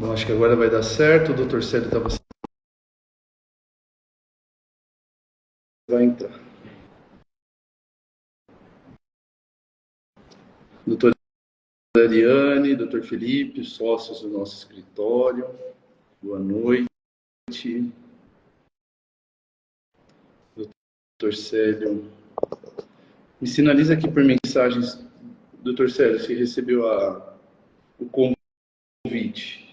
Bom, acho que agora vai dar certo. O doutor Célio estava... Vai entrar. Doutora Ariane, doutor Felipe, sócios do nosso escritório, boa noite. Doutor Célio, me sinaliza aqui por mensagens, doutor Célio, se recebeu o convite.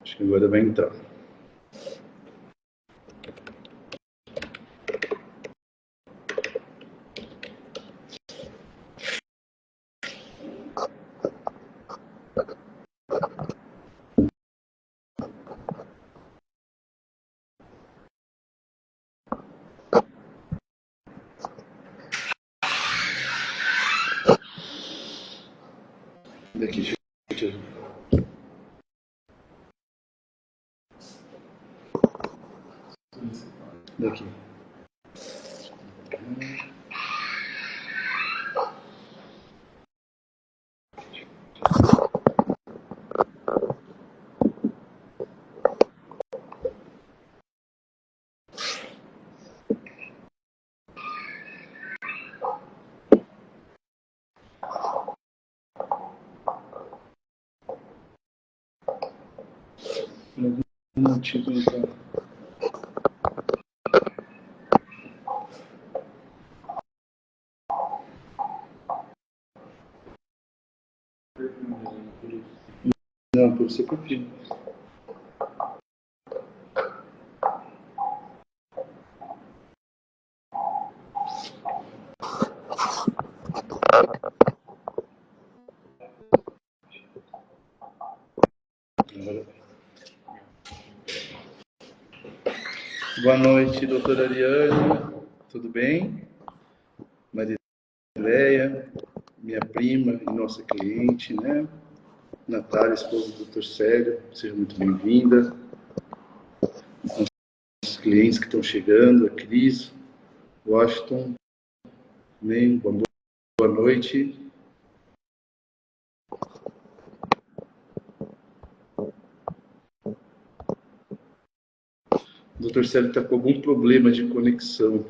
Acho que agora vai entrar. Daqui, gente. Daqui. Por algum motivo não está... Não, por ser pepino. Boa noite, doutora Ariane, tudo bem? Marileia, minha prima e nossa cliente, né? Natália, esposa do Dr. Célio, seja muito bem-vinda. Os clientes que estão chegando, a Cris, Washington, bem, boa noite. O Dr. Célio está com algum problema de conexão.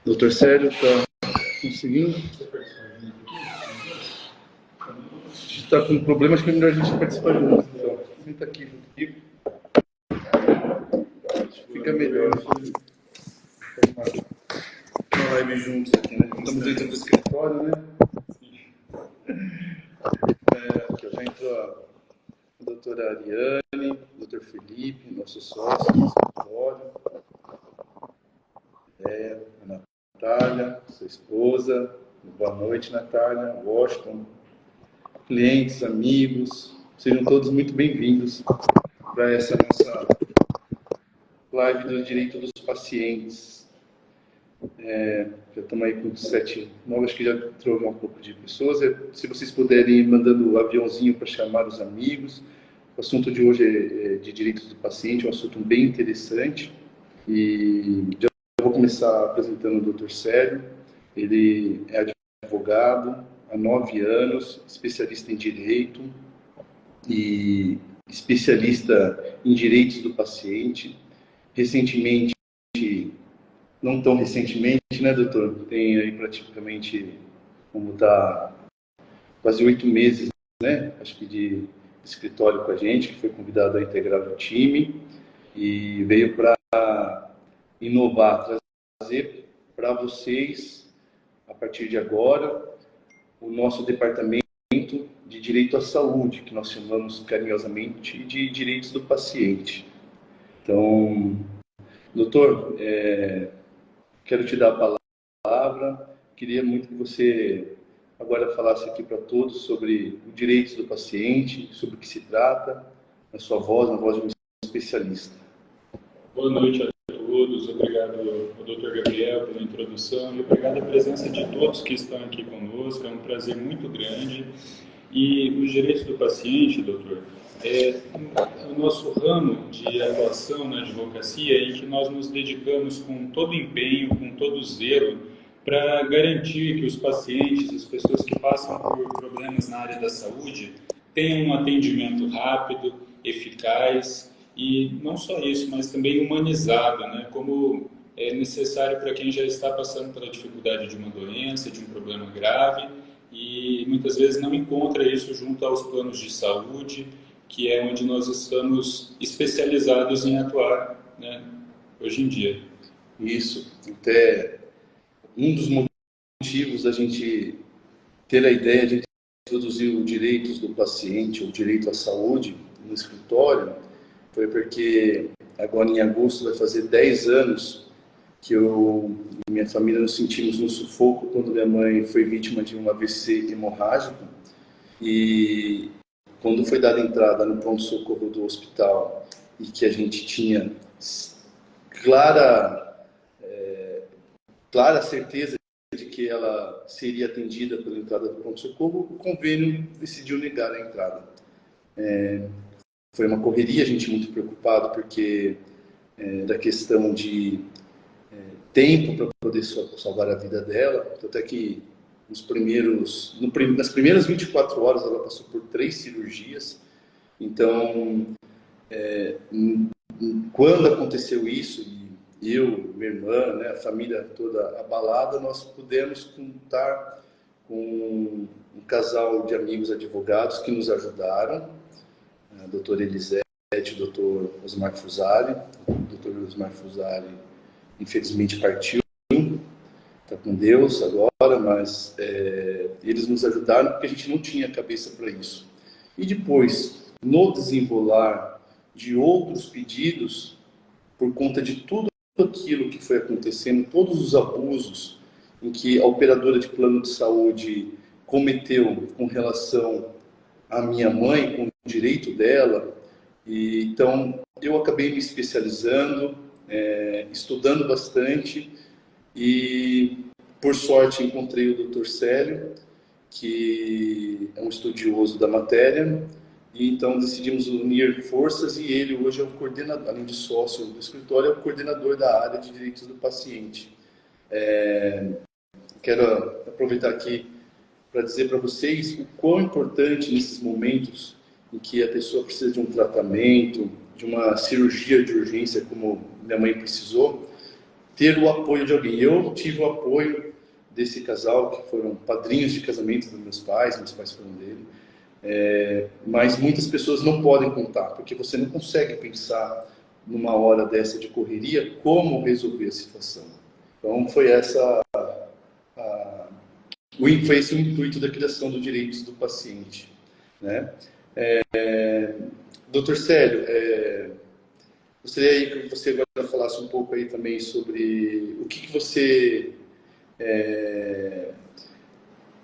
Dr. Célio está conseguindo? A gente está com problemas que é melhor a gente participar junto. Então, senta aqui junto comigo. Fica melhor. Uma live juntos aqui, né? Estamos dentro do escritório, né? Aqui, já entrou a doutora Ariane, o doutor Felipe, nosso sócio do escritório. A Natália, sua esposa. Boa noite, Natália. Washington. Clientes, amigos, sejam todos muito bem-vindos para essa nossa live do direito dos pacientes. Já estamos aí com 7, acho que já trouxe um pouco de pessoas. Se vocês puderem ir mandando o aviãozinho para chamar os amigos. O assunto de hoje é de direitos do paciente, um assunto bem interessante. E já vou começar apresentando o Dr. Célio. Ele é advogado há 9 anos, especialista em direito e especialista em direitos do paciente. Recentemente, não tão recentemente, né, doutor? Tem aí praticamente, como está, quase 8 meses, né? Acho que de escritório com a gente, que foi convidado a integrar o time. e veio para inovar, trazer para vocês, a partir de agora, o nosso departamento de direito à saúde, que nós chamamos carinhosamente de direitos do paciente. Então, doutor, quero te dar a palavra. Queria muito que você agora falasse aqui para todos sobre os direitos do paciente, sobre o que se trata, na sua voz, na voz de um especialista. Boa noite a todos, obrigado ao Dr. Gabriel pela introdução e obrigado à presença de todos que estão aqui conosco, é um prazer muito grande. E os direitos do paciente, doutor, é o nosso ramo de atuação na advocacia em que nós nos dedicamos com todo empenho, com todo zelo, para garantir que os pacientes, as pessoas que passam por problemas na área da saúde, tenham um atendimento rápido, eficaz e não só isso, mas também humanizado, né? Como é necessário para quem já está passando pela dificuldade de uma doença, de um problema grave e muitas vezes não encontra isso junto aos planos de saúde, que é onde nós estamos especializados em atuar, né, hoje em dia. Isso, até um dos motivos da gente ter a ideia de introduzir os direitos do paciente, o direito à saúde no escritório, foi porque agora em agosto vai fazer 10 anos que eu e minha família nos sentimos no sufoco quando minha mãe foi vítima de um AVC hemorrágico. E quando foi dada entrada no pronto-socorro do hospital e que a gente tinha clara certeza de que ela seria atendida pela entrada do pronto-socorro, o convênio decidiu negar a entrada. Foi uma correria, a gente muito preocupado, porque da questão de tempo para poder salvar a vida dela, até que nas primeiras 24 horas ela passou por 3 cirurgias. Então, quando aconteceu isso, e eu, minha irmã, né, a família toda abalada, nós pudemos contar com um casal de amigos advogados que nos ajudaram, a doutora Elisete e o doutor Osmar Fusari. O doutor Osmar Fusari infelizmente partiu, está com Deus agora, mas eles nos ajudaram porque a gente não tinha cabeça para isso. E depois, no desenrolar de outros pedidos, por conta de tudo aquilo que foi acontecendo, todos os abusos em que a operadora de plano de saúde cometeu com relação à minha mãe, com o direito dela, e então eu acabei me especializando, estudando bastante e, por sorte, encontrei o Dr. Célio, que é um estudioso da matéria, e então decidimos unir forças e ele hoje é o coordenador, além de sócio do escritório, é o coordenador da área de direitos do paciente. Quero aproveitar aqui para dizer para vocês o quão importante nesses momentos em que a pessoa precisa de um tratamento, de uma cirurgia de urgência, como minha mãe precisou, ter o apoio de alguém. Eu tive o apoio desse casal, que foram padrinhos de casamento dos meus pais foram dele, mas muitas pessoas não podem contar, porque você não consegue pensar numa hora dessa de correria como resolver a situação. Então foi esse o intuito da criação dos direitos do paciente, né? Dr. Célio, gostaria que você agora falasse um pouco aí também sobre o que você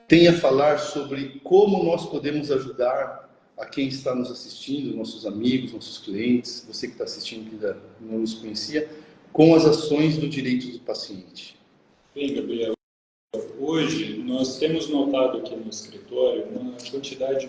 tem a falar sobre como nós podemos ajudar a quem está nos assistindo, nossos amigos, nossos clientes, você que está assistindo que ainda não nos conhecia, com as ações do direito do paciente. Bem, Gabriel, hoje nós temos notado aqui no escritório uma quantidade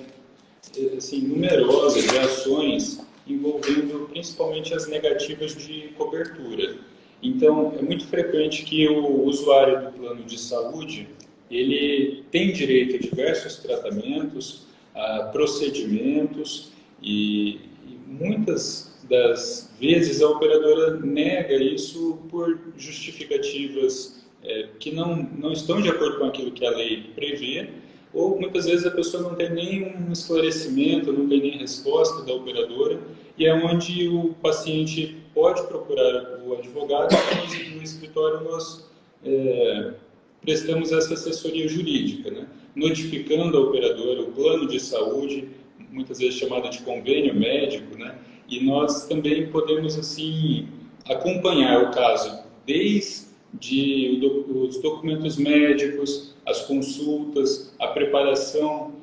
assim, numerosa de ações envolvendo principalmente as negativas de cobertura. Então, é muito frequente que o usuário do plano de saúde ele tem direito a diversos tratamentos, a procedimentos e muitas das vezes a operadora nega isso por justificativas que não estão de acordo com aquilo que a lei prevê, ou muitas vezes a pessoa não tem nenhum esclarecimento, não tem nem resposta da operadora, e é onde o paciente pode procurar o advogado, e no escritório nós prestamos essa assessoria jurídica, né? Notificando a operadora o plano de saúde, muitas vezes chamado de convênio médico, né? E nós também podemos, assim, acompanhar o caso desde os documentos médicos, as consultas, a preparação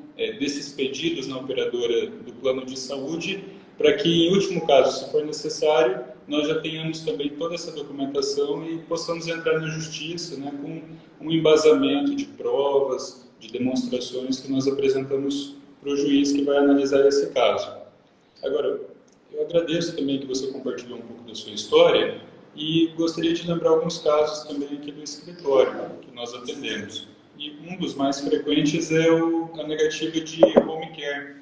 desses pedidos na operadora do plano de saúde, para que, em último caso, se for necessário, nós já tenhamos também toda essa documentação e possamos entrar na justiça, né, com um embasamento de provas, de demonstrações que nós apresentamos para o juiz que vai analisar esse caso. Agora, eu agradeço também que você compartilhou um pouco da sua história e gostaria de lembrar alguns casos também aqui do escritório que nós atendemos. E um dos mais frequentes é a negativa de home care.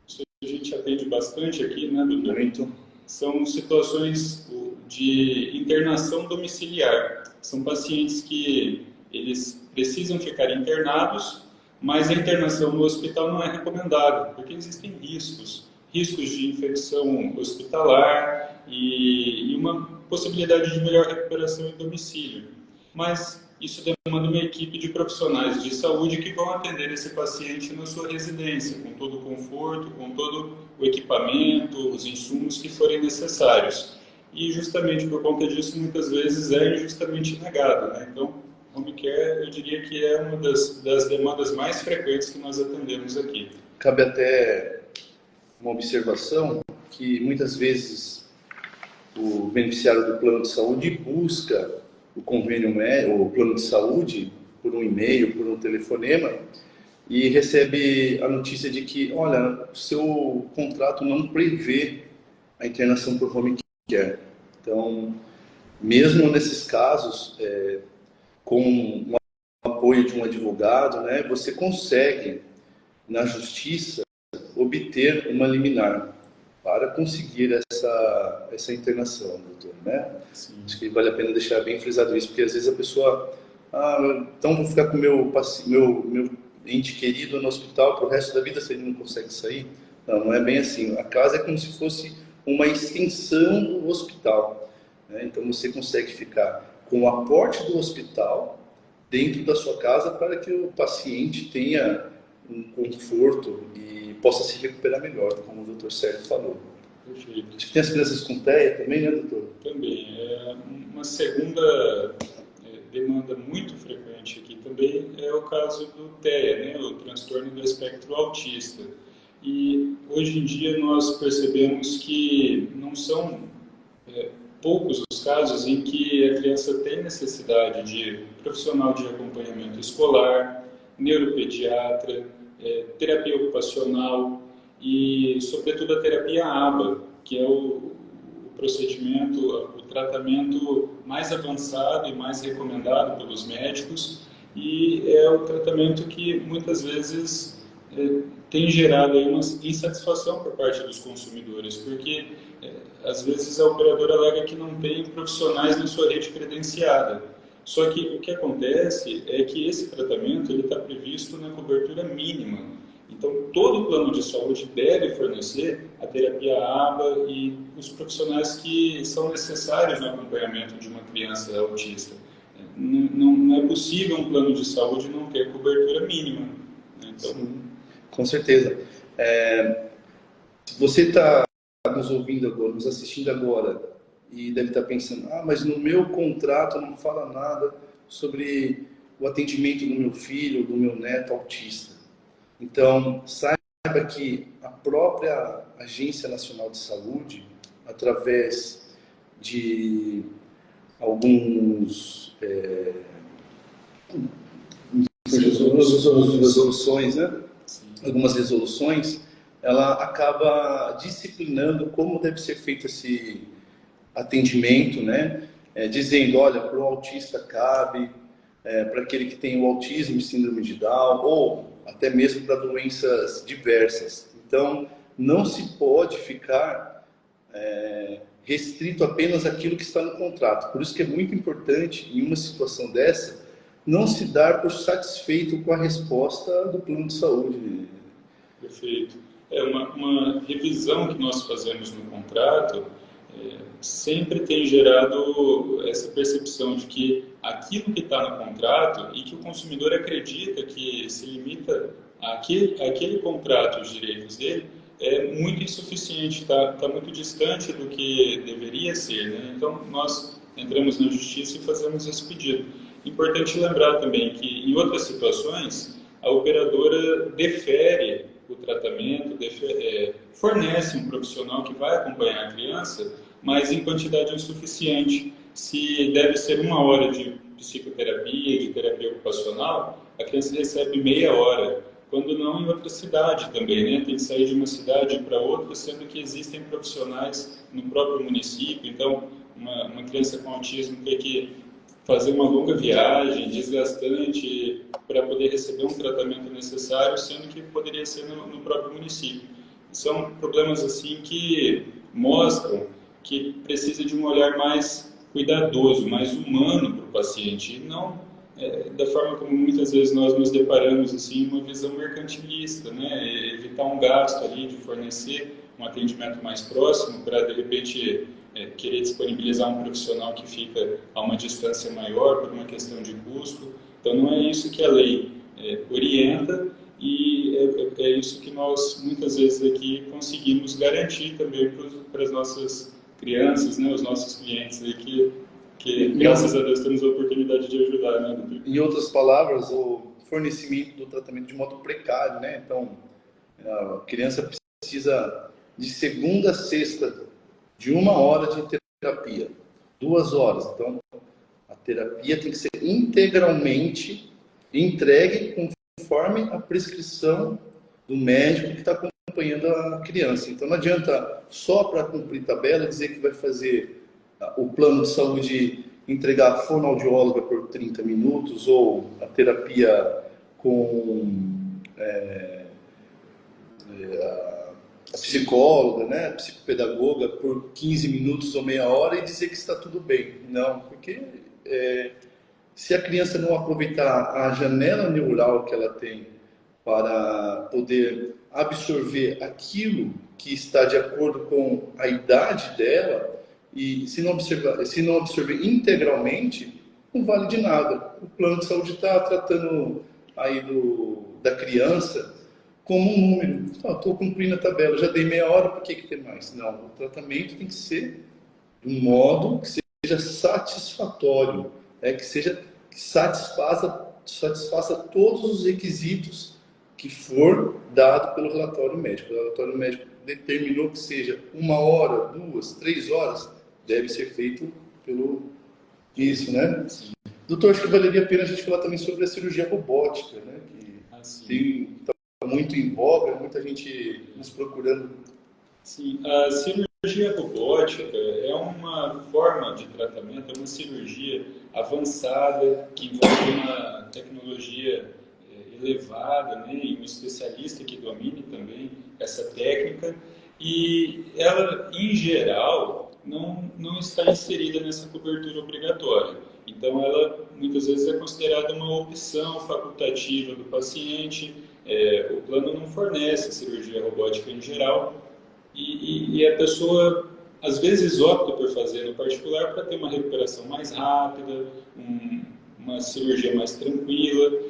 Isso a gente atende bastante aqui, né, doutor? Muito. São situações de internação domiciliar. São pacientes que eles precisam ficar internados, mas a internação no hospital não é recomendada, porque existem riscos de infecção hospitalar e uma possibilidade de melhor recuperação em domicílio. Mas isso demanda uma equipe de profissionais de saúde que vão atender esse paciente na sua residência, com todo o conforto, com todo o equipamento, os insumos que forem necessários. E justamente por conta disso, muitas vezes é injustamente negado, né? Então, home care, eu diria que é uma das demandas mais frequentes que nós atendemos aqui. Cabe até uma observação que muitas vezes o beneficiário do plano de saúde busca o convênio médico, o plano de saúde, por um e-mail, por um telefonema, e recebe a notícia de que, olha, o seu contrato não prevê a internação por home care. Então, mesmo nesses casos, com o apoio de um advogado, né, você consegue, na justiça, obter uma liminar para conseguir essa internação, doutor, né? Sim. Acho que vale a pena deixar bem frisado isso, porque às vezes a pessoa, então vou ficar com o meu ente querido no hospital para o resto da vida se ele não consegue sair. Não, não é bem assim. A casa é como se fosse uma extensão do hospital, né? Então você consegue ficar com o aporte do hospital dentro da sua casa para que o paciente tenha um conforto e possa se recuperar melhor, como o doutor Sérgio falou. Perfeito. Acho que tem as crianças com TEA também, né, doutor? Também. Uma segunda demanda muito frequente aqui também é o caso do TEA, né, o transtorno do espectro autista. E hoje em dia nós percebemos que não são poucos os casos em que a criança tem necessidade de profissional de acompanhamento escolar, neuropediatra, terapia ocupacional e, sobretudo, a terapia ABA, que é o procedimento, o tratamento mais avançado e mais recomendado pelos médicos, e é o tratamento que muitas vezes tem gerado aí uma insatisfação por parte dos consumidores, porque às vezes a operadora alega que não tem profissionais na sua rede credenciada. Só que o que acontece é que esse tratamento está previsto na cobertura mínima. Então, todo o plano de saúde deve fornecer a terapia ABA e os profissionais que são necessários no acompanhamento de uma criança autista. Não é possível um plano de saúde não ter cobertura mínima. Então, sim, com certeza. Você está nos ouvindo agora, nos assistindo agora, e deve estar pensando, mas no meu contrato não fala nada sobre o atendimento do meu filho, do meu neto autista. Então, saiba que a própria Agência Nacional de Saúde, através de algumas resoluções, né? Algumas resoluções, ela acaba disciplinando como deve ser feito esse atendimento, né? Dizendo, olha, para o autista cabe, para aquele que tem o autismo e síndrome de Down, ou até mesmo para doenças diversas. Então, não se pode ficar restrito apenas àquilo que está no contrato. Por isso que é muito importante, em uma situação dessa, não se dar por satisfeito com a resposta do plano de saúde. Perfeito. Uma revisão que nós fazemos no contrato sempre tem gerado essa percepção de que aquilo que está no contrato e que o consumidor acredita que se limita àquele contrato, os direitos dele, é muito insuficiente, está muito distante do que deveria ser, né? Então, nós entramos na justiça e fazemos esse pedido. Importante lembrar também que, em outras situações, a operadora defere o tratamento, fornece um profissional que vai acompanhar a criança, mas em quantidade insuficiente. Se deve ser 1 hora de psicoterapia, de terapia ocupacional, a criança recebe meia hora, quando não em outra cidade também, né? Tem que sair de uma cidade para outra, sendo que existem profissionais no próprio município. Então, uma criança com autismo tem que fazer uma longa viagem, desgastante, para poder receber um tratamento necessário, sendo que poderia ser no próprio município. São problemas assim que mostram que precisa de um olhar mais cuidadoso, mais humano para o paciente, e não da forma como muitas vezes nós nos deparamos, assim, uma visão mercantilista, né? Evitar um gasto ali de fornecer um atendimento mais próximo para, de repente, querer disponibilizar um profissional que fica a uma distância maior por uma questão de custo. Então, não é isso que a lei orienta, e é isso que nós, muitas vezes aqui, conseguimos garantir também para as nossas crianças, né, os nossos clientes aí, que graças a Deus temos a oportunidade de ajudar, né, doutor? Em outras palavras, o fornecimento do tratamento de modo precário, né? Então, a criança precisa de segunda a sexta de 1 hora de terapia, 2 horas. Então, a terapia tem que ser integralmente entregue conforme a prescrição do médico que está acompanhando a criança. Então, não adianta só para cumprir tabela dizer que vai fazer o plano de saúde, entregar a fonoaudióloga por 30 minutos ou a terapia com a psicóloga, né, a psicopedagoga por 15 minutos ou meia hora e dizer que está tudo bem. Não, porque se a criança não aproveitar a janela neural que ela tem para poder absorver aquilo que está de acordo com a idade dela, e se não absorver integralmente, não vale de nada. O plano de saúde está tratando aí da criança como um número. Estou cumprindo a tabela, já dei meia hora, por que tem mais? Não, o tratamento tem que ser de um modo que seja satisfatório, que satisfaça todos os requisitos que for dado pelo relatório médico. O relatório médico determinou que seja 1 hora, 2, 3 horas, deve ser feito isso, né? Sim. Doutor, acho que valeria a pena a gente falar também sobre a cirurgia robótica, né? Que está muito em voga, muita gente nos procurando. Sim, a cirurgia robótica é uma forma de tratamento, é uma cirurgia avançada que envolve uma tecnologia elevada, né, e um especialista que domine também essa técnica, e ela, em geral, não está inserida nessa cobertura obrigatória. Então, ela muitas vezes é considerada uma opção facultativa do paciente. O plano não fornece cirurgia robótica em geral, e a pessoa às vezes opta por fazer no particular para ter uma recuperação mais rápida, uma cirurgia mais tranquila.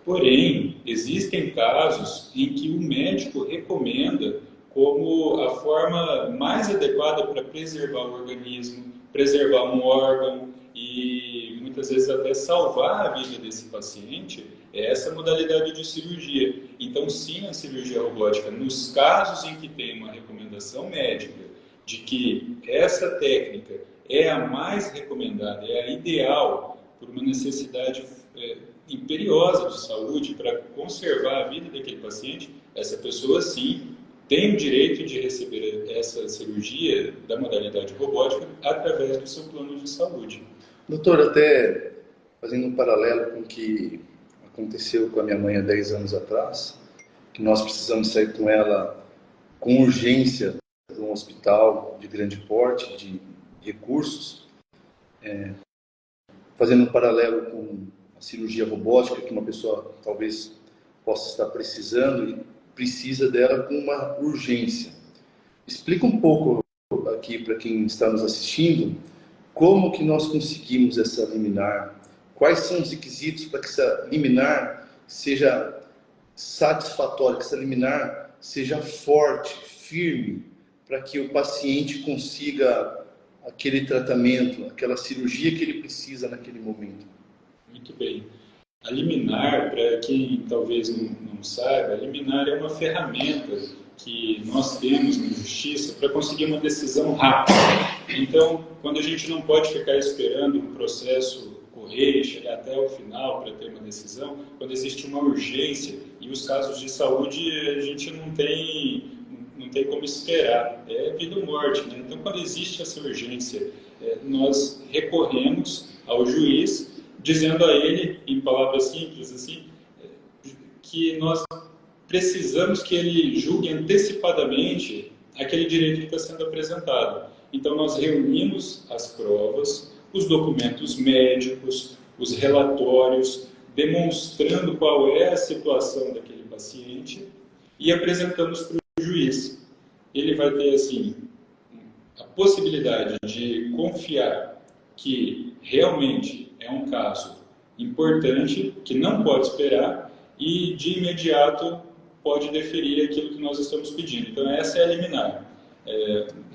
Porém, existem casos em que o médico recomenda como a forma mais adequada para preservar o organismo, preservar um órgão e muitas vezes até salvar a vida desse paciente, é essa modalidade de cirurgia. Então, sim, a cirurgia robótica, nos casos em que tem uma recomendação médica de que essa técnica é a mais recomendada, é a ideal por uma necessidade imperiosa de saúde para conservar a vida daquele paciente, essa pessoa, sim, tem o direito de receber essa cirurgia da modalidade robótica através do seu plano de saúde. Doutor, até fazendo um paralelo com o que aconteceu com a minha mãe há 10 anos atrás, que nós precisamos sair com ela com urgência de um hospital de grande porte, de recursos, fazendo um paralelo com a cirurgia robótica, que uma pessoa talvez possa estar precisando e precisa dela com uma urgência. Explica um pouco aqui para quem está nos assistindo, como que nós conseguimos essa liminar? Quais são os requisitos para que essa liminar seja satisfatória, que essa liminar seja forte, firme, para que o paciente consiga aquele tratamento, aquela cirurgia que ele precisa naquele momento? Muito bem. A liminar, para quem talvez não saiba, a liminar é uma ferramenta que nós temos na justiça para conseguir uma decisão rápida. Então, quando a gente não pode ficar esperando um processo correr, chegar até o final para ter uma decisão, quando existe uma urgência, e os casos de saúde a gente não tem como esperar, é vida ou morte, né? Então, quando existe essa urgência, nós recorremos ao juiz, dizendo a ele, em palavras simples assim, que nós precisamos que ele julgue antecipadamente aquele direito que está sendo apresentado. Então, nós reunimos as provas, os documentos médicos, os relatórios, demonstrando qual é a situação daquele paciente e apresentamos para o juiz. Ele vai ter, assim, a possibilidade de confiar que realmente é um caso importante, que não pode esperar e, de imediato, pode deferir aquilo que nós estamos pedindo. Então, essa é a liminar.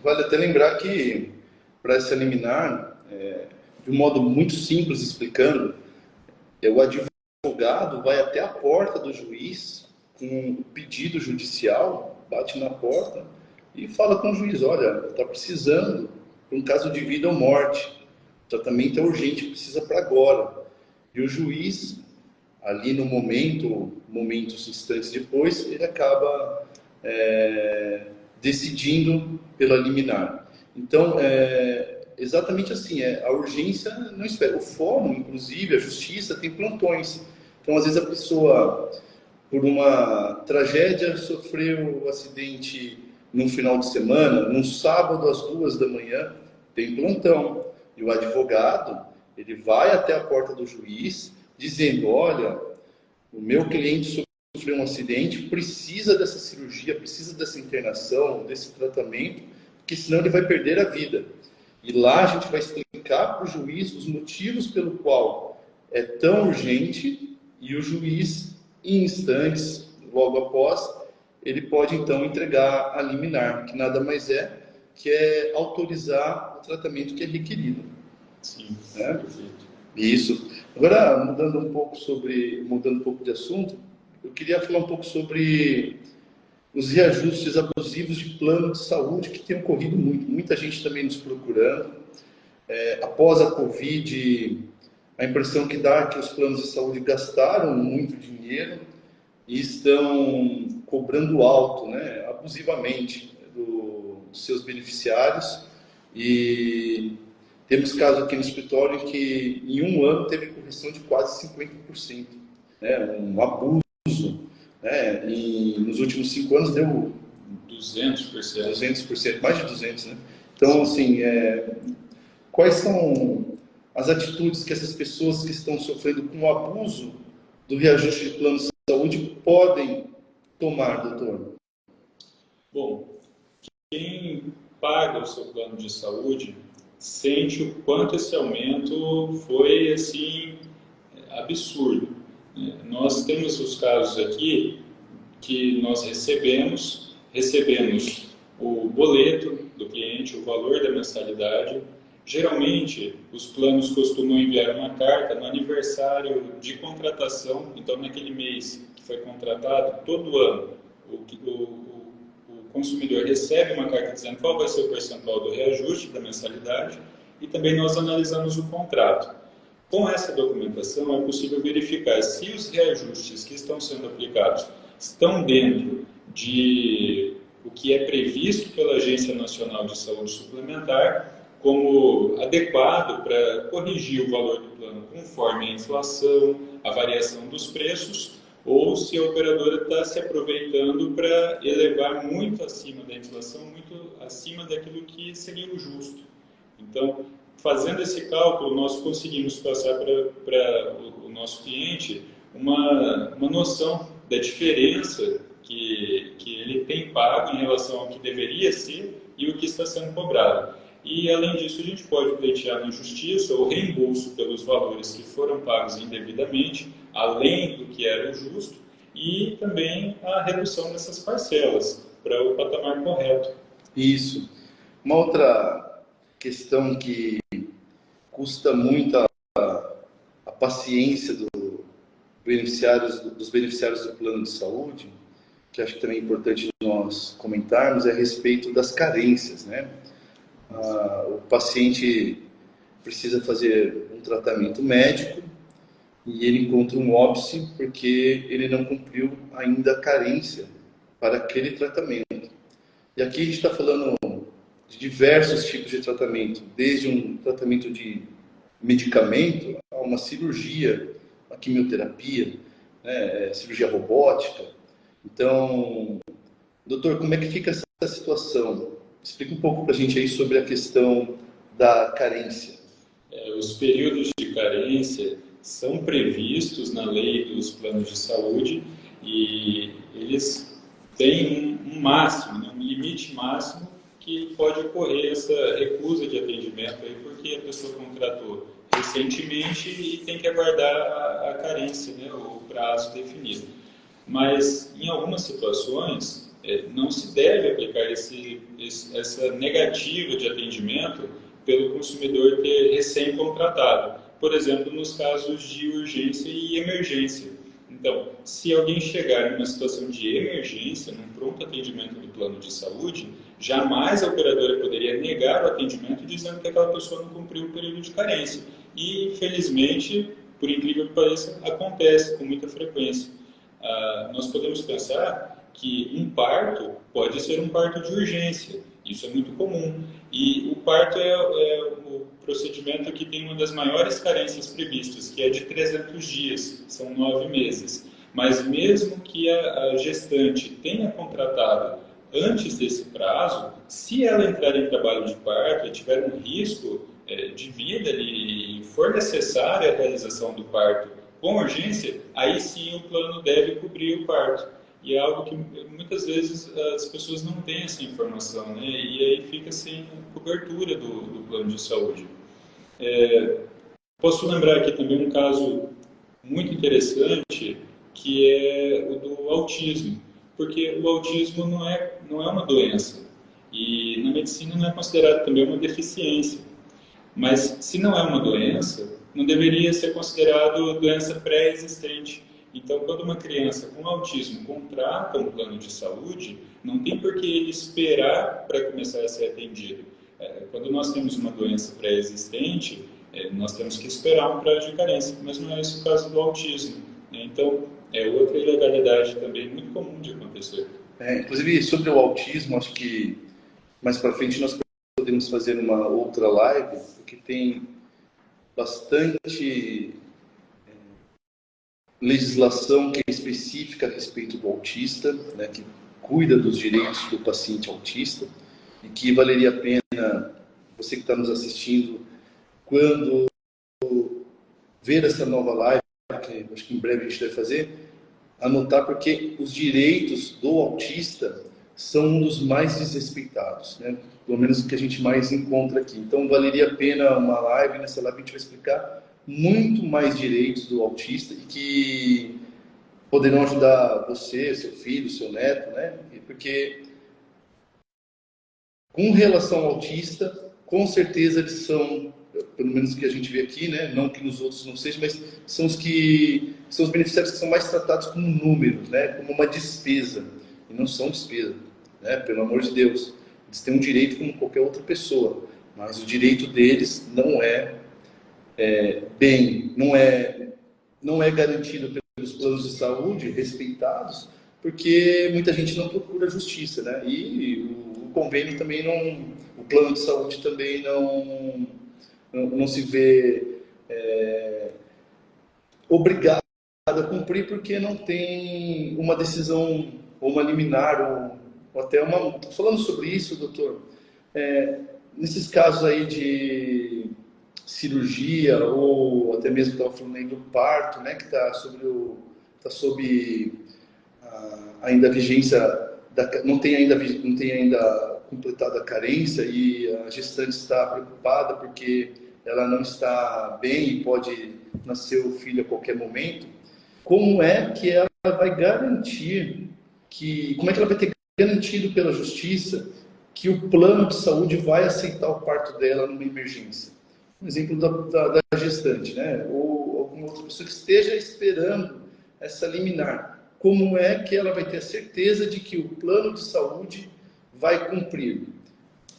Vale até lembrar que, para essa liminar, de um modo muito simples explicando, o advogado vai até a porta do juiz com o pedido judicial, bate na porta e fala com o juiz: olha, está precisando de um caso de vida ou morte, o tratamento é urgente, precisa para agora. E o juiz, ali no momentos instantes depois, ele acaba decidindo pela liminar. Então, exatamente assim, a urgência não espera. O fórum, inclusive, a justiça tem plantões. Então, às vezes a pessoa, por uma tragédia, sofreu um acidente no final de semana, num sábado às 2h, tem plantão. E o advogado, ele vai até a porta do juiz, dizendo: olha, o meu cliente sofreu um acidente, precisa dessa cirurgia, precisa dessa internação, desse tratamento, porque senão ele vai perder a vida. E lá a gente vai explicar para o juiz os motivos pelo qual é tão urgente, e o juiz, em instantes, logo após, ele pode então entregar a liminar, que nada mais é que é autorizar o tratamento que é requerido. Sim, né? perfeito. Isso. Agora, mudando um pouco de assunto, eu queria falar um pouco sobre os reajustes abusivos de plano de saúde que tem ocorrido muito. Muita gente também nos procurando. Após a Covid, a impressão que dá é que os planos de saúde gastaram muito dinheiro e estão cobrando alto, né, abusivamente, dos seus beneficiários. E temos casos aqui no escritório que em um ano teve correção de quase 50%, né, um abuso. E nos últimos 5 anos deu 200%, mais de 200%, né? Então, assim, quais são as atitudes que essas pessoas que estão sofrendo com o abuso do reajuste de plano de saúde podem tomar, doutor? Bom, quem paga o seu plano de saúde sente o quanto esse aumento foi, assim, absurdo. Nós temos os casos aqui que nós recebemos o boleto do cliente, o valor da mensalidade. Geralmente, os planos costumam enviar uma carta no aniversário de contratação. Então, naquele mês que foi contratado, todo ano, o consumidor recebe uma carta dizendo qual vai ser o percentual do reajuste da mensalidade, e também nós analisamos o contrato. Com essa documentação, é possível verificar se os reajustes que estão sendo aplicados estão dentro de o que é previsto pela Agência Nacional de Saúde Suplementar como adequado para corrigir o valor do plano conforme a inflação, a variação dos preços, ou se a operadora está se aproveitando para elevar muito acima da inflação, muito acima daquilo que seria o justo. Então, fazendo esse cálculo, nós conseguimos passar para o nosso cliente uma noção da diferença que ele tem pago em relação ao que deveria ser e o que está sendo cobrado. E, além disso, a gente pode pleitear na justiça o reembolso pelos valores que foram pagos indevidamente, além do que era o justo, e também a redução dessas parcelas para o patamar correto. Isso. Uma outra questão que custa muito a paciência dos beneficiários do plano de saúde, que acho que também é importante nós comentarmos, é a respeito das carências, né? O paciente precisa fazer um tratamento médico e ele encontra um óbice porque ele não cumpriu ainda a carência para aquele tratamento. E aqui a gente está falando de diversos tipos de tratamento, desde um tratamento de medicamento a uma cirurgia, a quimioterapia, né, cirurgia robótica. Então, doutor, como é que fica essa situação? Explica um pouco para a gente aí sobre a questão da carência. Os períodos de carência são previstos na lei dos planos de saúde e eles têm um máximo, né, um limite máximo que pode ocorrer essa recusa de atendimento aí porque a pessoa contratou recentemente e tem que aguardar a carência, né, o prazo definido. Mas, em algumas situações, não se deve aplicar essa negativa de atendimento pelo consumidor ter recém-contratado. Por exemplo, nos casos de urgência e emergência. Então, se alguém chegar em uma situação de emergência, num pronto atendimento do plano de saúde, jamais a operadora poderia negar o atendimento dizendo que aquela pessoa não cumpriu o período de carência. E, infelizmente, por incrível que pareça, acontece com muita frequência. Nós podemos pensar que um parto pode ser um parto de urgência, isso é muito comum. E o parto é o procedimento que tem uma das maiores carências previstas, que é de 300 dias, são 9 meses. Mas mesmo que a gestante tenha contratado antes desse prazo, se ela entrar em trabalho de parto e tiver um risco de vida e for necessária a realização do parto com urgência, aí sim o plano deve cobrir o parto. E é algo que muitas vezes as pessoas não têm essa informação, né? E aí fica sem cobertura do plano de saúde. Posso lembrar aqui também um caso muito interessante, que é o do autismo, porque o autismo não é uma doença, e na medicina não é considerado também uma deficiência. Mas se não é uma doença, não deveria ser considerado doença pré-existente. Então, quando uma criança com autismo contrata um plano de saúde, não tem por que ele esperar para começar a ser atendido. Quando nós temos uma doença pré-existente, nós temos que esperar um prazo de carência, mas não é esse o caso do autismo. Então, é outra ilegalidade também muito comum de acontecer. Inclusive, sobre o autismo, acho que mais para frente nós podemos fazer uma outra live, porque tem bastante legislação que é específica a respeito do autista, né, que cuida dos direitos do paciente autista, e que valeria a pena você que está nos assistindo, quando ver essa nova live, que acho que em breve a gente vai fazer, anotar, porque os direitos do autista são um dos mais desrespeitados, né? Pelo menos o que a gente mais encontra aqui. Então, valeria a pena uma live, nessa live a gente vai explicar muito mais direitos do autista e que poderão ajudar você, seu filho, seu neto, né? Porque, com relação ao autista, com certeza eles são, pelo menos o que a gente vê aqui, né? Não que nos outros não seja, mas são os beneficiários que são mais tratados como números, né? Como uma despesa, e não são despesa, né? Pelo amor de Deus, eles têm um direito como qualquer outra pessoa, mas o direito deles não é não é garantido pelos planos de saúde respeitados, porque muita gente não procura justiça, né? E o convênio também não, o plano de saúde também não se vê obrigado a cumprir, porque não tem uma decisão ou uma liminar ou até uma... Estou falando sobre isso, doutor. Nesses casos aí de cirurgia ou até mesmo estava falando aí do parto, né, que está sob ainda a vigência não tem ainda completado a carência e a gestante está preocupada porque ela não está bem e pode nascer o filho a qualquer momento, como é que ela vai garantir como é que ela vai ter garantido pela justiça que o plano de saúde vai aceitar o parto dela numa emergência? Um exemplo da gestante, né? Ou alguma outra pessoa que esteja esperando essa liminar. Como é que ela vai ter a certeza de que o plano de saúde vai cumprir?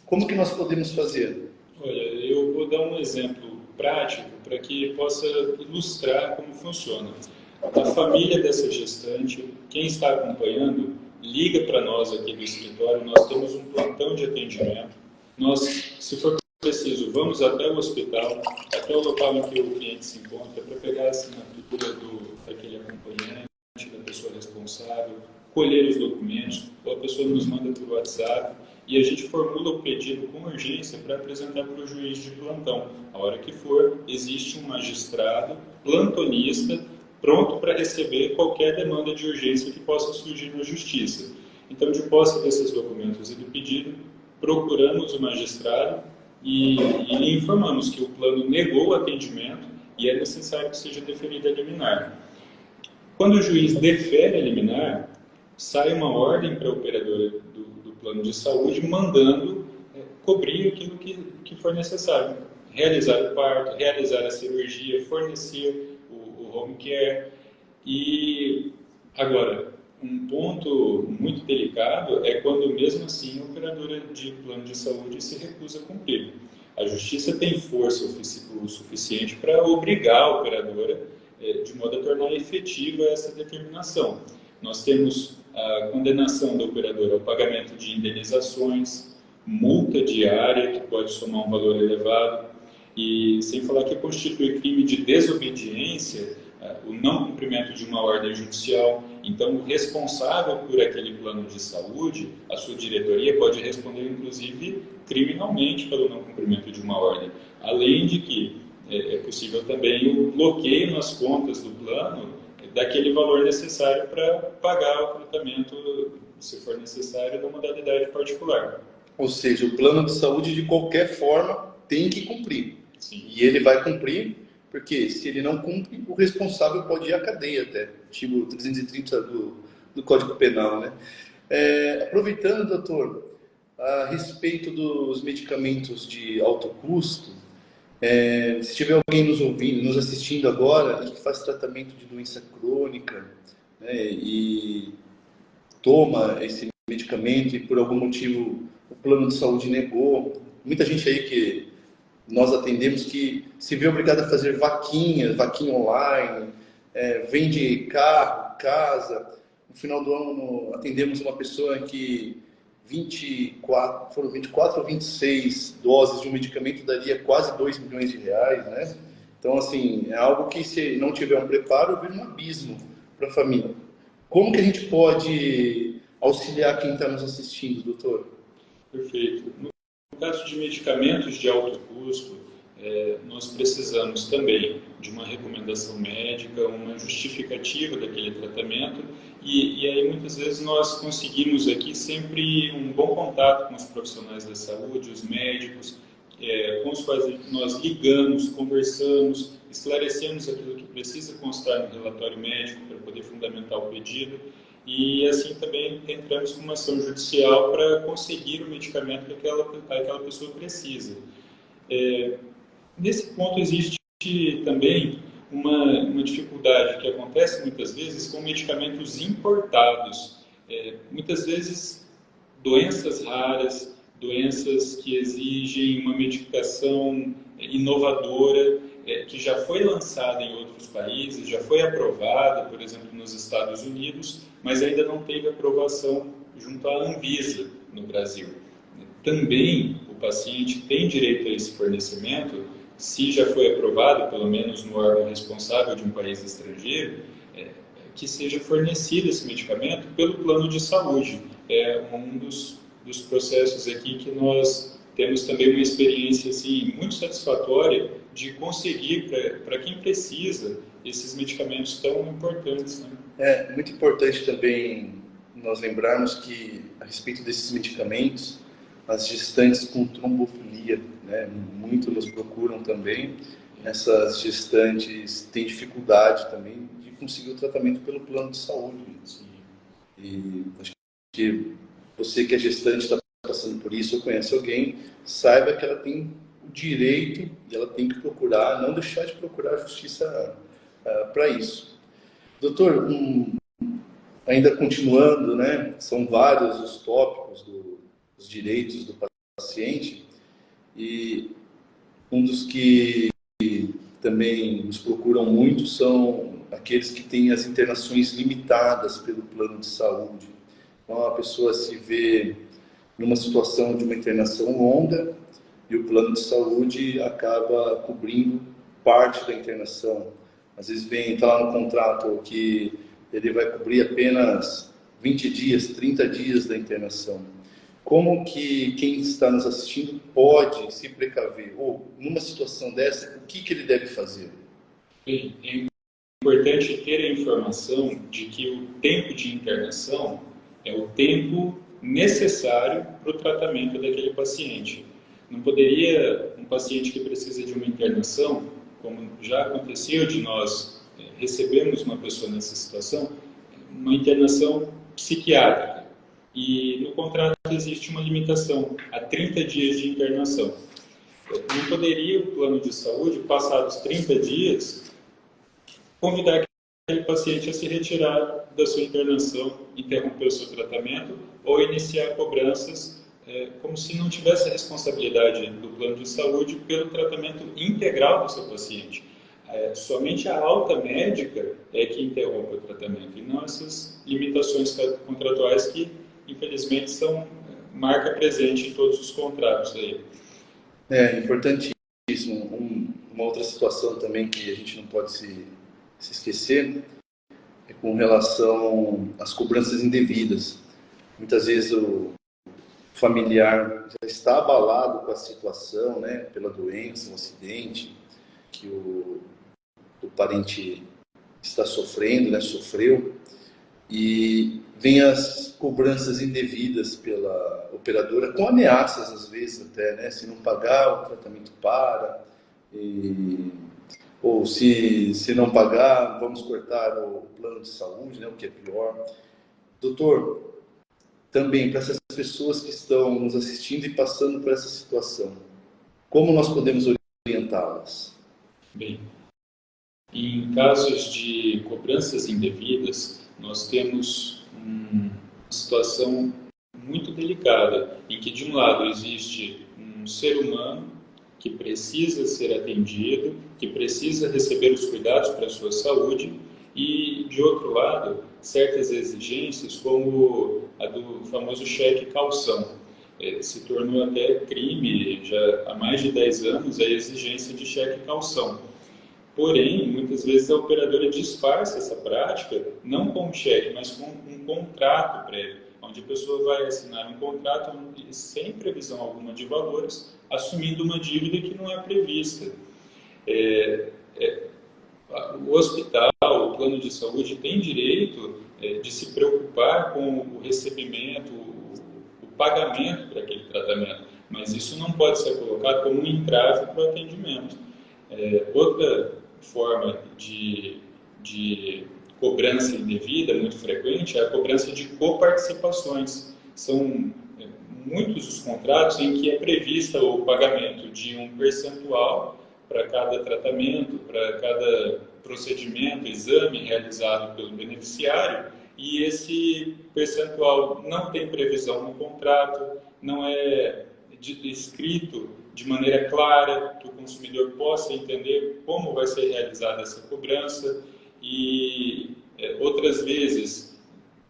Como que nós podemos fazer? Olha, eu vou dar um exemplo prático para que possa ilustrar como funciona. A família dessa gestante, quem está acompanhando, liga para nós aqui do escritório, nós temos um plantão de atendimento. Nós, se for preciso, vamos até o hospital, até o local em que o cliente se encontra, para pegar a assinatura daquele acompanhante, da pessoa responsável, colher os documentos, ou a pessoa nos manda por WhatsApp, e a gente formula o pedido com urgência para apresentar para o juiz de plantão. A hora que for, existe um magistrado plantonista pronto para receber qualquer demanda de urgência que possa surgir na justiça. Então, de posse desses documentos e do pedido, procuramos o magistrado e lhe informamos que o plano negou o atendimento e é necessário que seja deferida a liminar. Quando o juiz defere a liminar, sai uma ordem para a operadora do plano de saúde mandando cobrir aquilo que for necessário. Realizar o parto, realizar a cirurgia, fornecer o home care. E agora, um ponto muito delicado é quando mesmo assim a operadora de plano de saúde se recusa a cumprir. A justiça tem força o suficiente para obrigar a operadora de modo a tornar efetiva essa determinação. Nós temos a condenação da operadora ao pagamento de indenizações, multa diária, que pode somar um valor elevado, e sem falar que constitui crime de desobediência o não cumprimento de uma ordem judicial. Então, o responsável por aquele plano de saúde, a sua diretoria, pode responder, inclusive, criminalmente pelo não cumprimento de uma ordem. Além de que é possível também o bloqueio nas contas do plano daquele valor necessário para pagar o tratamento, se for necessário, da modalidade particular. Ou seja, o plano de saúde, de qualquer forma, tem que cumprir. Sim. E ele vai cumprir, porque se ele não cumpre, o responsável pode ir à cadeia até, artigo 330 do Código Penal, né? Aproveitando, doutor, a respeito dos medicamentos de alto custo, se tiver alguém nos ouvindo, nos assistindo agora, e que faz tratamento de doença crônica, né, e toma esse medicamento e por algum motivo o plano de saúde negou, muita gente aí que nós atendemos que se vê obrigado a fazer vaquinha online, vende carro, casa. No final do ano atendemos uma pessoa que foram 24 ou 26 doses de um medicamento daria quase 2 milhões de reais, né? Então, assim, é algo que, se não tiver um preparo, vira um abismo para a família. Como que a gente pode auxiliar quem está nos assistindo, doutor? Perfeito. No caso de medicamentos de alto custo, nós precisamos também de uma recomendação médica, uma justificativa daquele tratamento, e aí muitas vezes nós conseguimos aqui sempre um bom contato com os profissionais da saúde, os médicos, com os quais nós ligamos, conversamos, esclarecemos aquilo que precisa constar no relatório médico para poder fundamentar o pedido, e assim também entramos com uma ação judicial para conseguir o medicamento que aquela pessoa precisa. Nesse ponto existe também uma dificuldade que acontece muitas vezes com medicamentos importados. Muitas vezes doenças raras, doenças que exigem uma medicação inovadora, que já foi lançada em outros países, já foi aprovada, por exemplo, nos Estados Unidos, mas ainda não teve aprovação junto à Anvisa no Brasil. Também o paciente tem direito a esse fornecimento, se já foi aprovado, pelo menos no órgão responsável de um país estrangeiro, que seja fornecido esse medicamento pelo plano de saúde. É um dos processos aqui que nós temos também uma experiência assim, muito satisfatória de conseguir, para quem precisa, esses medicamentos tão importantes, né? Muito importante também nós lembrarmos que, a respeito desses medicamentos, as gestantes com trombofilia, né, muito nos procuram também. Essas gestantes têm dificuldade também de conseguir o tratamento pelo plano de saúde. E acho que você que é gestante está passando por isso, ou conhece alguém, saiba que ela tem o direito e ela tem que procurar, não deixar de procurar a justiça para isso. Doutor, ainda continuando, né, são vários os tópicos dos direitos do paciente, e um dos que também nos procuram muito são aqueles que têm as internações limitadas pelo plano de saúde. Então, a pessoa se vê numa situação de uma internação longa e o plano de saúde acaba cobrindo parte da internação. Às vezes está lá no contrato que ele vai cobrir apenas 20 dias, 30 dias da internação. Como que quem está nos assistindo pode se precaver? Ou, numa situação dessa, o que ele deve fazer? Bem, é importante ter a informação de que o tempo de internação é o tempo necessário para o tratamento daquele paciente. Não poderia um paciente que precisa de uma internação, como já aconteceu de nós recebemos uma pessoa nessa situação, uma internação psiquiátrica. E no contrato existe uma limitação a 30 dias de internação. Não poderia o plano de saúde, passados 30 dias, convidar aquele paciente a se retirar da sua internação, interromper o seu tratamento ou iniciar cobranças como se não tivesse a responsabilidade do plano de saúde pelo tratamento integral do seu paciente. Somente a alta médica é que interrompe o tratamento e não essas limitações contratuais que, infelizmente, são marca presente em todos os contratos aí. É importantíssimo. Uma outra situação também que a gente não pode se esquecer é com relação às cobranças indevidas. Muitas vezes o familiar já está abalado com a situação, né, pela doença, um acidente que o parente está sofrendo, né, sofreu, e vem as cobranças indevidas pela operadora, com ameaças às vezes até, né, se não pagar o tratamento para, ou se não pagar vamos cortar o plano de saúde, né, o que é pior. Doutor, também para essas pessoas que estão nos assistindo e passando por essa situação, como nós podemos orientá-las? Bem, em casos de cobranças indevidas, nós temos uma situação muito delicada, em que de um lado existe um ser humano que precisa ser atendido, que precisa receber os cuidados para a sua saúde, e de outro lado, certas exigências como a do famoso cheque calção. Se tornou até crime já há mais de 10 anos a exigência de cheque calção. Porém, muitas vezes a operadora disfarça essa prática, não com um cheque, mas com um contrato prévio, onde a pessoa vai assinar um contrato sem previsão alguma de valores, assumindo uma dívida que não é prevista. O hospital, o plano de saúde tem direito de se preocupar com o recebimento, o pagamento para aquele tratamento, mas isso não pode ser colocado como um entrave para o atendimento. Outra forma de cobrança indevida, muito frequente, é a cobrança de coparticipações. São muitos os contratos em que é prevista o pagamento de um percentual para cada tratamento, para cada procedimento, exame realizado pelo beneficiário, e esse percentual não tem previsão no contrato, não é escrito de maneira clara, que o consumidor possa entender como vai ser realizada essa cobrança, e outras vezes,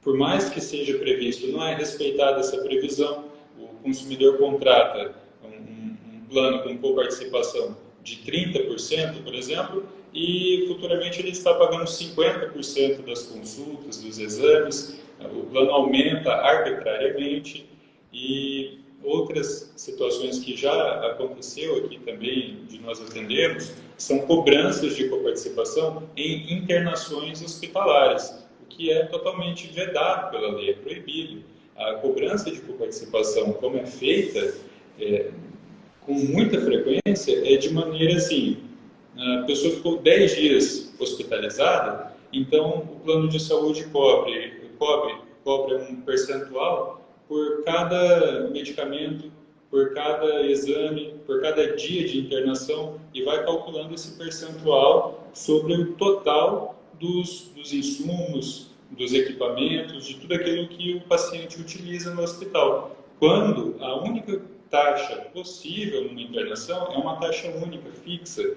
por mais que seja previsto, não é respeitada essa previsão, o consumidor contrata um plano com coparticipação de 30%, por exemplo, e futuramente ele está pagando 50% das consultas, dos exames, o plano aumenta arbitrariamente, e outras situações que já aconteceu aqui também, de nós atendermos, são cobranças de coparticipação em internações hospitalares, o que é totalmente vedado pela lei, é proibido. A cobrança de coparticipação, como é feita, com muita frequência, é de maneira assim, a pessoa ficou 10 dias hospitalizada, então o plano de saúde cobre um percentual por cada medicamento, por cada exame, por cada dia de internação, e vai calculando esse percentual sobre o total dos insumos, dos equipamentos, de tudo aquilo que o paciente utiliza no hospital. Quando a única taxa possível numa internação é uma taxa única, fixa.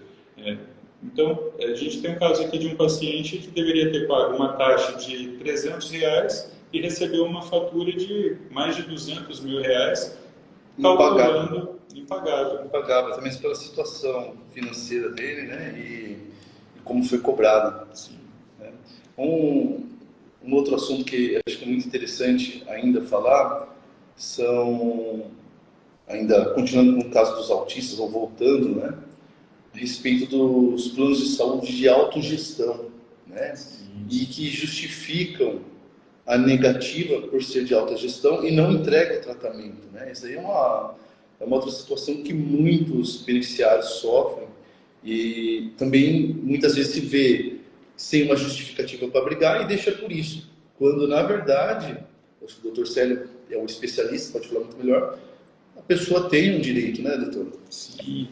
Então, a gente tem um caso aqui de um paciente que deveria ter pago uma taxa de R$300 e recebeu uma fatura de mais de R$200.000, calculando impagável. Impagável, também pela situação financeira dele, né? E como foi cobrado. Assim, né? Um outro assunto que acho que é muito interessante ainda falar são, ainda continuando com o caso dos autistas, ou voltando, né? A respeito dos planos de saúde de autogestão, né? E que justificam a negativa por ser de autogestão e não entrega o tratamento, né? Isso aí é uma outra situação que muitos beneficiários sofrem e também muitas vezes se vê sem uma justificativa para brigar e deixa por isso, quando na verdade, acho que o Dr. Célio é um especialista, pode falar muito melhor, a pessoa tem um direito, né, doutor? Sim,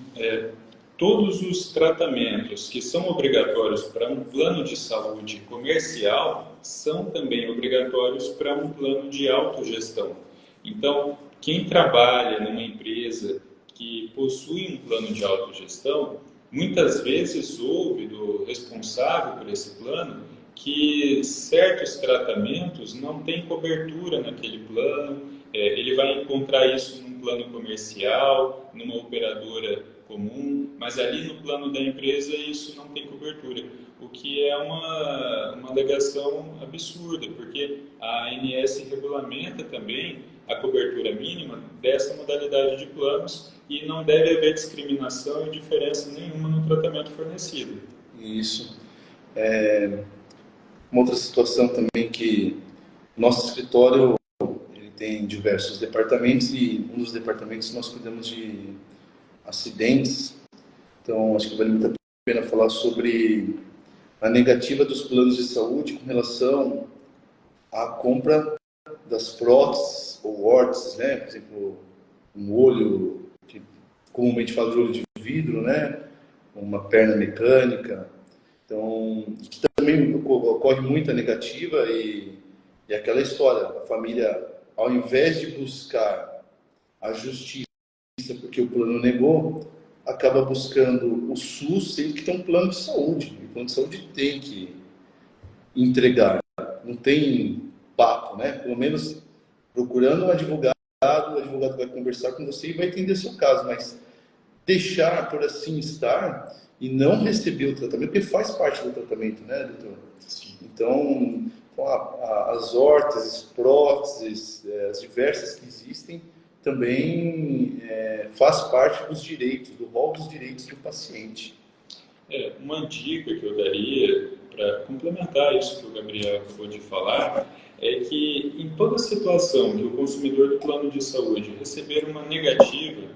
todos os tratamentos que são obrigatórios para um plano de saúde comercial são também obrigatórios para um plano de autogestão. Então, quem trabalha numa empresa que possui um plano de autogestão, muitas vezes ouve do responsável por esse plano que certos tratamentos não têm cobertura naquele plano, ele vai encontrar isso num plano comercial, numa operadora comum, mas ali no plano da empresa isso não tem cobertura, o que é uma alegação absurda, porque a ANS regulamenta também a cobertura mínima dessa modalidade de planos e não deve haver discriminação e diferença nenhuma no tratamento fornecido. Isso. Uma outra situação também que nosso escritório ele tem diversos departamentos e um dos departamentos nós cuidamos de acidentes, então acho que vale muito a pena falar sobre a negativa dos planos de saúde com relação à compra das próteses ou órteses, né? Por exemplo, um olho, que comumente fala de olho de vidro, né? Uma perna mecânica, então que também ocorre muita negativa e aquela história, a família, ao invés de buscar a justiça porque o plano negou, acaba buscando o SUS, sendo que tem um plano de saúde. O plano de saúde tem que entregar, não tem papo, né? Pelo menos procurando um advogado, o advogado vai conversar com você e vai entender seu caso, mas deixar por assim estar e não receber o tratamento, porque faz parte do tratamento, né, doutor? Sim. Então, as órteses, próteses, as diversas que existem, também faz parte dos direitos, do rol dos direitos do paciente. Uma dica que eu daria para complementar isso que o Gabriel acabou de falar é que em toda situação que o consumidor do plano de saúde receber uma negativa,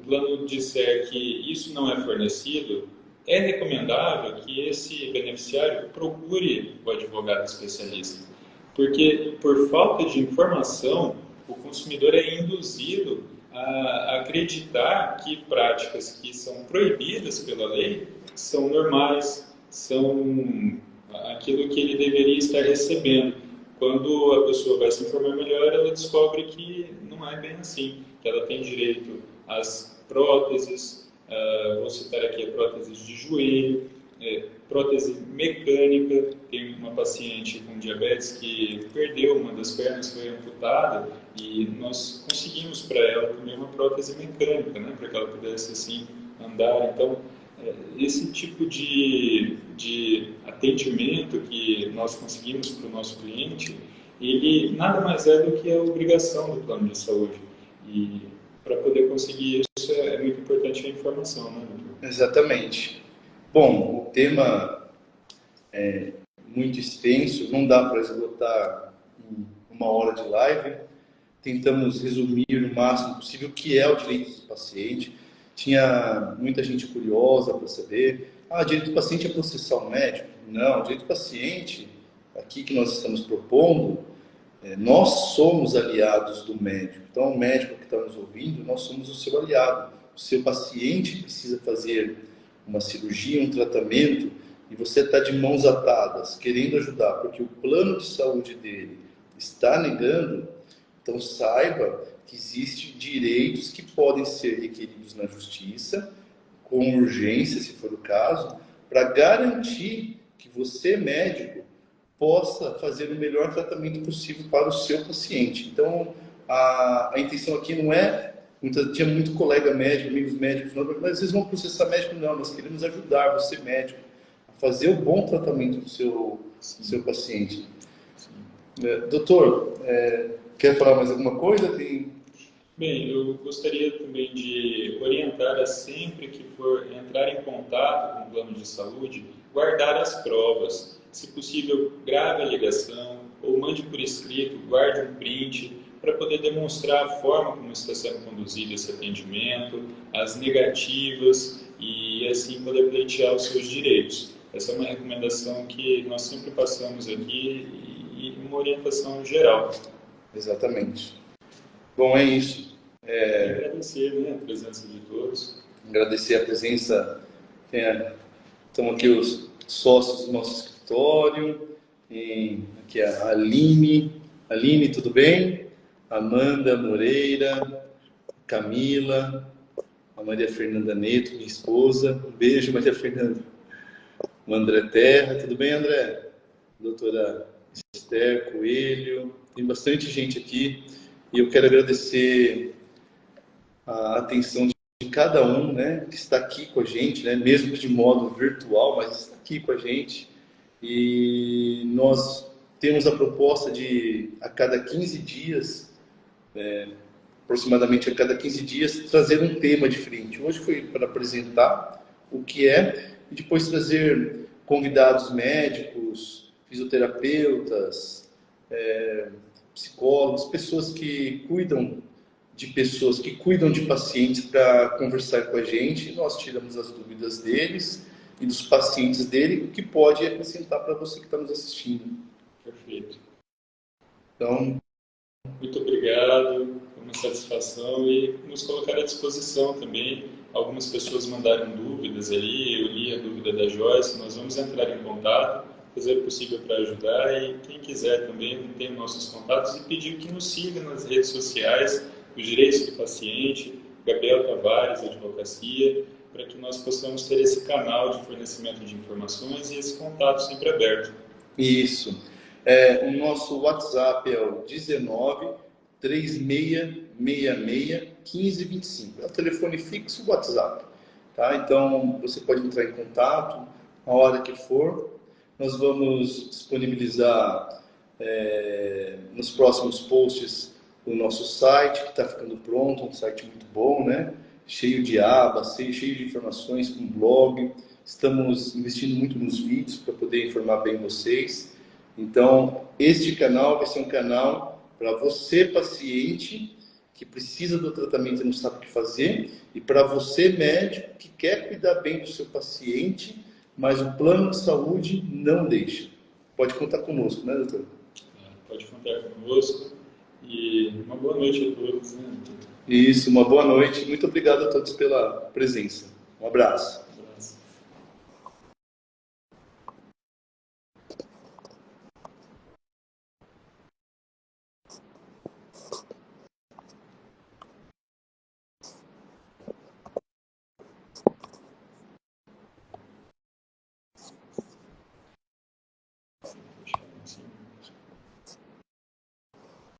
o plano disser que isso não é fornecido, é recomendável que esse beneficiário procure o advogado especialista, porque por falta de informação o consumidor é induzido a acreditar que práticas que são proibidas pela lei são normais, são aquilo que ele deveria estar recebendo. Quando a pessoa vai se informar melhor, ela descobre que não é bem assim, que ela tem direito às próteses, vou citar aqui a prótese de joelho, prótese mecânica. Tem uma paciente com diabetes que perdeu uma das pernas, foi amputada, e nós conseguimos para ela também uma prótese mecânica, né, para que ela pudesse assim andar. Então, esse tipo de atendimento que nós conseguimos para o nosso cliente, ele nada mais é do que a obrigação do plano de saúde. E para poder conseguir isso é muito importante a informação, né, doutor? Exatamente. Bom, o tema muito extenso, não dá para esgotar em uma hora de live. Tentamos resumir o máximo possível o que é o direito do paciente. Tinha muita gente curiosa para saber, o direito do paciente é processar o médico? Não, o direito do paciente, aqui que nós estamos propondo, nós somos aliados do médico. Então, o médico que está nos ouvindo, nós somos o seu aliado. O seu paciente precisa fazer uma cirurgia, um tratamento, e você está de mãos atadas, querendo ajudar, porque o plano de saúde dele está negando. Então, saiba que existem direitos que podem ser requeridos na justiça, com urgência, se for o caso, para garantir que você, médico, possa fazer o melhor tratamento possível para o seu paciente. Então, a intenção aqui não é... tinha muito colega médico, amigos médicos, mas vocês vão processar médico? Não, nós queremos ajudar você, médico, a fazer o bom tratamento do seu paciente. Doutor, quer falar mais alguma coisa? Bem, eu gostaria também de orientar a sempre que for entrar em contato com o plano de saúde, guardar as provas. Se possível, grave a ligação ou mande por escrito, guarde um print, para poder demonstrar a forma como está sendo conduzido esse atendimento, as negativas e assim poder pleitear os seus direitos. Essa é uma recomendação que nós sempre passamos aqui e uma orientação geral. Exatamente. Bom, é isso. Agradecer, né, a presença de todos. Agradecer a presença. Estão aqui os sócios do nosso escritório. Aqui a Aline. Aline, tudo bem? Amanda Moreira, Camila, a Maria Fernanda Neto, minha esposa. Um beijo, Maria Fernanda. O André Terra, tudo bem, André? Doutora Esther Coelho. Tem bastante gente aqui e eu quero agradecer a atenção de cada um, né, que está aqui com a gente, né, mesmo que de modo virtual, mas está aqui com a gente. E nós temos a proposta de, a cada 15 dias, aproximadamente a cada 15 dias, trazer um tema diferente. Hoje foi para apresentar o que é, e depois trazer convidados médicos, fisioterapeutas, psicólogos, pessoas que cuidam de pacientes para conversar com a gente. Nós tiramos as dúvidas deles e dos pacientes dele, o que pode acrescentar para você que está nos assistindo. Perfeito. Então, muito obrigado, foi uma satisfação e nos colocar à disposição também. Algumas pessoas mandaram dúvidas ali, eu li a dúvida da Joyce, nós vamos entrar em contato, fazer o possível para ajudar e quem quiser também tem nossos contatos e pedir que nos siga nas redes sociais, os direitos do paciente, Gabriel Tavares, Advocacia, para que nós possamos ter esse canal de fornecimento de informações e esse contato sempre aberto. Isso. O nosso WhatsApp é o 19 3666 1525. É o telefone fixo do WhatsApp. Tá? Então, você pode entrar em contato a hora que for. Nós vamos disponibilizar nos próximos posts o nosso site, que está ficando pronto, um site muito bom, né? Cheio de abas, cheio de informações, com blog. Estamos investindo muito nos vídeos para poder informar bem vocês. Então, este canal vai ser um canal para você, paciente, que precisa do tratamento e não sabe o que fazer, e para você, médico, que quer cuidar bem do seu paciente, mas o plano de saúde não deixa. Pode contar conosco, né, doutor? Pode contar conosco. E uma boa noite a todos. Né? Isso, uma boa noite. Muito obrigado a todos pela presença. Um abraço.